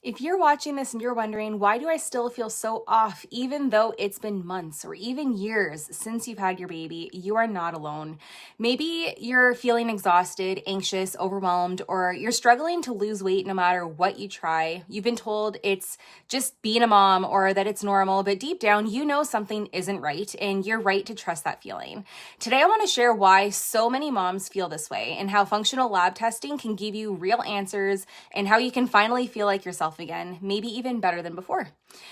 If you're watching this and you're wondering, why do I still feel so off even though it's been months or even years since you've had your baby, you are not alone. Maybe you're feeling exhausted, anxious, overwhelmed, or you're struggling to lose weight no matter what you try. You've been told it's just being a mom or that it's normal, but deep down, you know something isn't right and you're right to trust that feeling. Today, I want to share why so many moms feel this way and how functional lab testing can give you real answers and how you can finally feel like yourself again, maybe even better than before.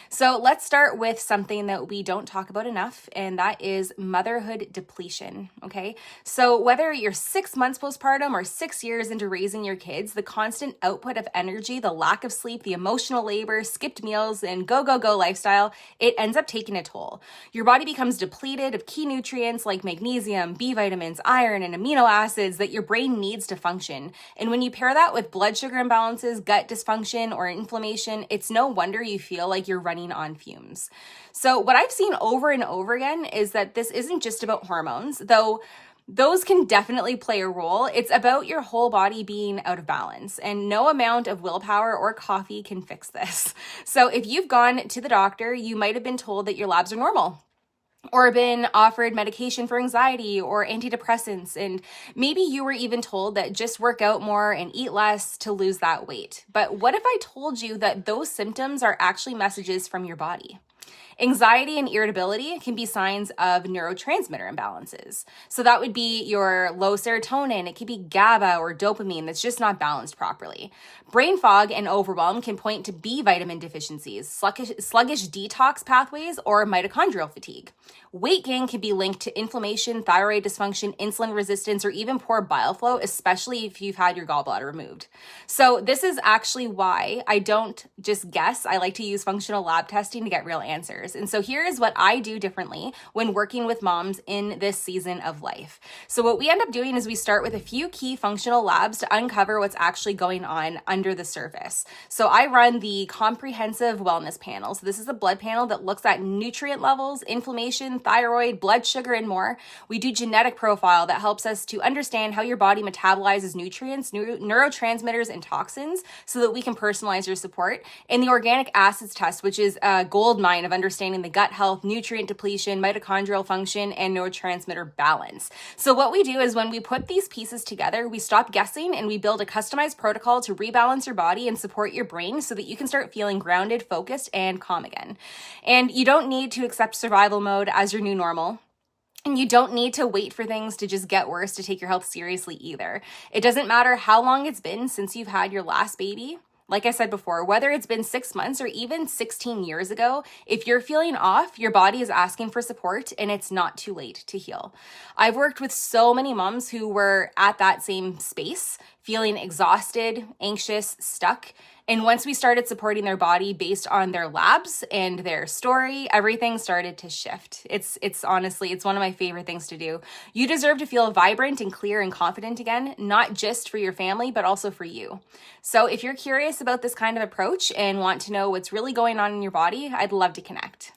So let's start with something that we don't talk about enough, and that is motherhood depletion, okay? So whether you're 6 months postpartum or 6 years into raising your kids, the constant output of energy, the lack of sleep, the emotional labor, skipped meals, and go, go, go lifestyle, it ends up taking a toll. Your body becomes depleted of key nutrients like magnesium, B vitamins, iron, and amino acids that your brain needs to function. And when you pair that with blood sugar imbalances, gut dysfunction, or inflammation, it's no wonder you feel like you're running on fumes. So what I've seen over and over again is that this isn't just about hormones, though those can definitely play a role. It's about your whole body being out of balance, and no amount of willpower or coffee can fix this. So if you've gone to the doctor, you might have been told that your labs are normal, or been offered medication for anxiety or antidepressants. And maybe you were even told that just work out more and eat less to lose that weight. But what if I told you that those symptoms are actually messages from your body? Anxiety and irritability can be signs of neurotransmitter imbalances. So that would be your low serotonin. It could be GABA or dopamine that's just not balanced properly. Brain fog and overwhelm can point to B vitamin deficiencies, sluggish detox pathways, or mitochondrial fatigue. Weight gain can be linked to inflammation, thyroid dysfunction, insulin resistance, or even poor bile flow, especially if you've had your gallbladder removed. So this is actually why I don't just guess. I like to use functional lab testing to get real answers. And so here is what I do differently when working with moms in this season of life. So what we end up doing is we start with a few key functional labs to uncover what's actually going on under the surface. So I run the comprehensive wellness panel. So this is a blood panel that looks at nutrient levels, inflammation, thyroid, blood sugar, and more. We do genetic profile that helps us to understand how your body metabolizes nutrients, neurotransmitters, and toxins so that we can personalize your support. And the organic acids test, which is a gold mine of understanding the gut health, nutrient depletion, mitochondrial function, and neurotransmitter balance. So what we do is when we put these pieces together, we stop guessing and we build a customized protocol to rebalance your body and support your brain so that you can start feeling grounded, focused, and calm again. And you don't need to accept survival mode as your new normal. And you don't need to wait for things to just get worse to take your health seriously either. It doesn't matter how long it's been since you've had your last baby. Like I said before, whether it's been 6 months or even 16 years ago, if you're feeling off, your body is asking for support and it's not too late to heal. I've worked with so many moms who were at that same space, feeling exhausted, anxious, stuck. And once we started supporting their body based on their labs and their story, everything started to shift. It's honestly, it's one of my favorite things to do. You deserve to feel vibrant and clear and confident again, not just for your family, but also for you. So if you're curious about this kind of approach and want to know what's really going on in your body, I'd love to connect.